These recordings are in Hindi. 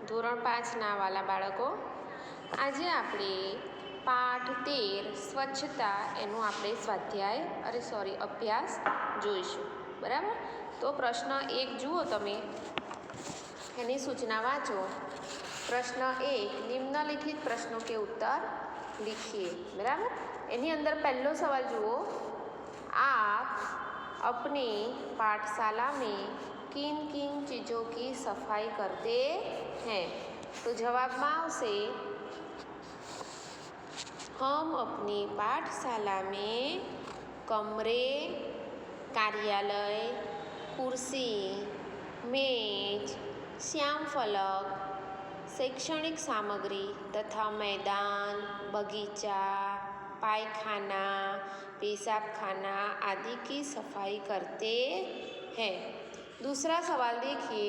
ધોરણ 5ના વાલા બાળકો, આજે આપણે પાઠ 13 સ્વચ્છતા એનું આપણે અભ્યાસ જોઈશું. બરાબર. તો પ્રશ્ન 1 જુઓ તમે, એની સૂચના વાંચો. પ્રશ્ન 1, निम्नलिखित प्रश्नों के उत्तर लिखिए. बराबर. એની અંદર પહેલો સવાલ જુઓ, आप अपनी पाठशाला में किन किन चीज़ों की सफाई करते हैं? तो जवाब में आवशे, हम अपनी पाठशाला में कमरे, कार्यालय, कुर्सी, मेज, श्याम फलक, शैक्षणिक सामग्री तथा मैदान, बगीचा, पायखाना, पेशाब खाना आदि की सफाई करते हैं. दूसरा सवाल देखिए,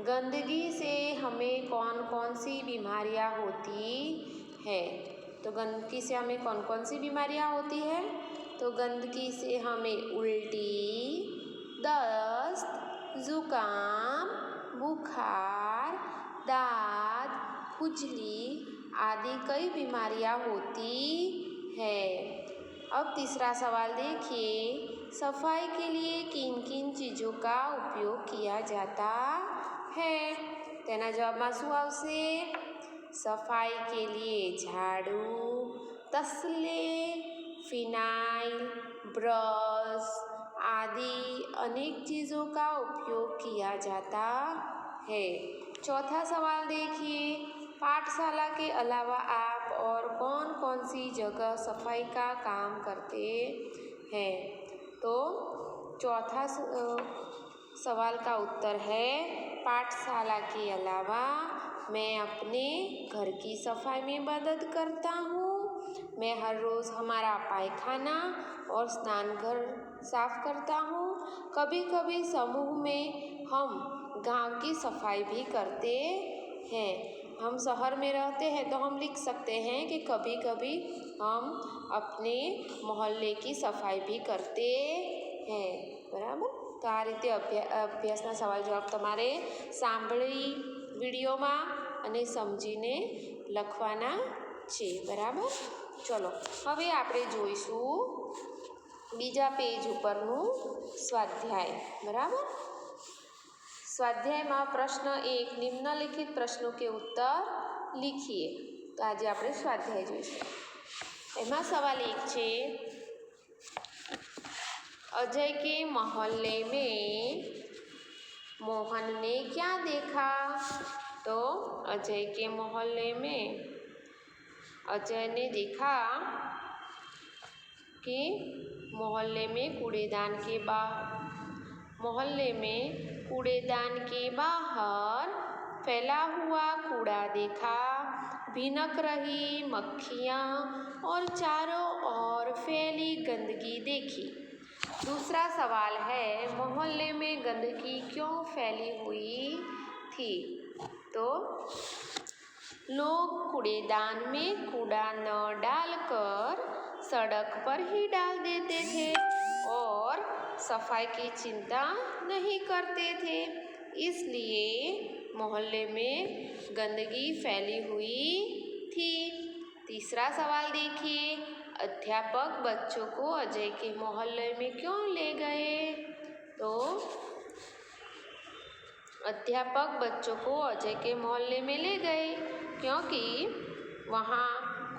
गंदगी से हमें कौन कौन सी बीमारियां होती है? तो गंदगी से हमें कौन कौन सी बीमारियां होती है? तो गंदगी से हमें उल्टी, दस्त, जुकाम, बुखार, दाद, खुजली आदि कई बीमारियां होती है. अब तीसरा सवाल देखिए, सफाई के लिए किन किन चीज़ों का उपयोग किया जाता है? तेना जवाब में शू आवशे? सफाई के लिए झाड़ू, तसले, फिनाइल, ब्रश आदि अनेक चीज़ों का उपयोग किया जाता है. चौथा सवाल देखिए, पाठशाला के अलावा आप और कौन कौन सी जगह सफाई का काम करते हैं? तो चौथा सवाल का उत्तर है, पाठशाला के अलावा मैं अपने घर की सफाई में मदद करता हूँ. मैं हर रोज़ हमारा पायखाना और स्नानघर साफ करता हूँ. कभी कभी समूह में हम गांव की सफाई भी करते हैं. हम शहर में रहते हैं तो हम लिख सकते हैं कि कभी कभी हम अपने मोहल्ले की सफाई भी करते हैं. बराबर. तो आ रीते अभ्यासना सवाल जवाब तमारे सांभळी विडियोमां अने समझीने लखवाना छे. बराबर. चलो हवे आपणे जोईशुं बीजा पेज उपरनुं स्वाध्याय. बराबर. स्वाध्याय में प्रश्न 1, निम्नलिखित प्रश्नों के उत्तर लिखिए. तो आज आपणे स्वाध्याय जोईशुं. एमां सवाल 1 छे, अजय के मोहल्ले में मोहन ने क्या देखा? तो अजय के मोहल्ले में अजय ने देखा कि मोहल्ले में कूड़ेदान के बाहर फैला हुआ कूड़ा देखा, भिनक रही मक्खियाँ और चारों ओर फैली गंदगी देखी. दूसरा सवाल है, मोहल्ले में गंदगी क्यों फैली हुई थी? तो लोग कूड़ेदान में कूड़ा न डालकर सड़क पर ही डाल देते थे और सफाई की चिंता नहीं करते थे, इसलिए मोहल्ले में गंदगी फैली हुई थी. तीसरा सवाल देखिए, अध्यापक बच्चों को अजय के मोहल्ले में क्यों ले गए? तो अध्यापक बच्चों को अजय के मोहल्ले में ले गए क्योंकि वहाँ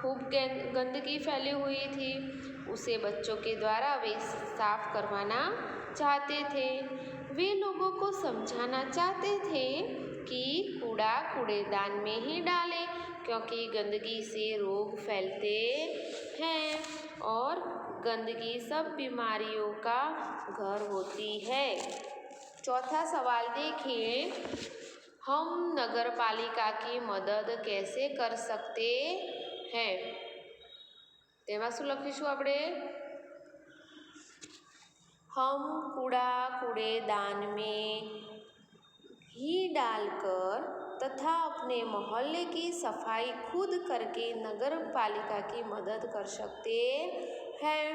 खूब गंदगी फैली हुई थी. उसे बच्चों के द्वारा वे साफ करवाना चाहते थे. वे लोगों को समझाना चाहते थे कि कूड़ा कूड़ेदान में ही डालें क्योंकि गंदगी से रोग फैलते हैं और गंदगी सब बीमारियों का घर होती है. चौथा सवाल देखिए, हम नगर पालिका की मदद कैसे कर सकते हैं? तेमां शुं लखीशुं आपणे? हम कूड़ा कूड़ेदान में ही डालकर तथा अपने मोहल्ले की सफाई खुद करके नगर पालिका की मदद कर सकते हैं.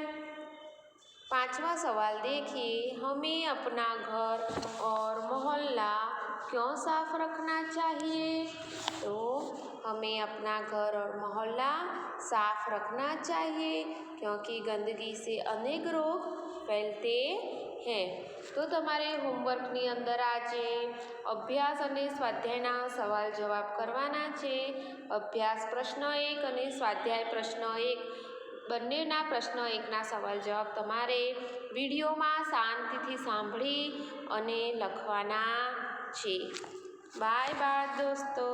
पांचवा सवाल देखिए, हमें अपना घर और मोहल्ला क्यों साफ रखना चाहिए? तो हमें अपना घर और मोहल्ला साफ रखना चाहिए, क्योंकि गंदगी से अनेक रोग फैलते हैं। तो તમારે હોમવર્કની અંદર આજે અભ્યાસ અને સ્વાધ્યાયના સવાલ જવાબ કરવાના છે। અભ્યાસ પ્રશ્ન 1 અને સ્વાધ્યાય પ્રશ્ન 1 બંનેના પ્રશ્ન 1ના સવાલ જવાબ તમારે વિડીયોમાં શાંતિથી સાંભળી અને લખવાના છે। બાય બાય દોસ્તો।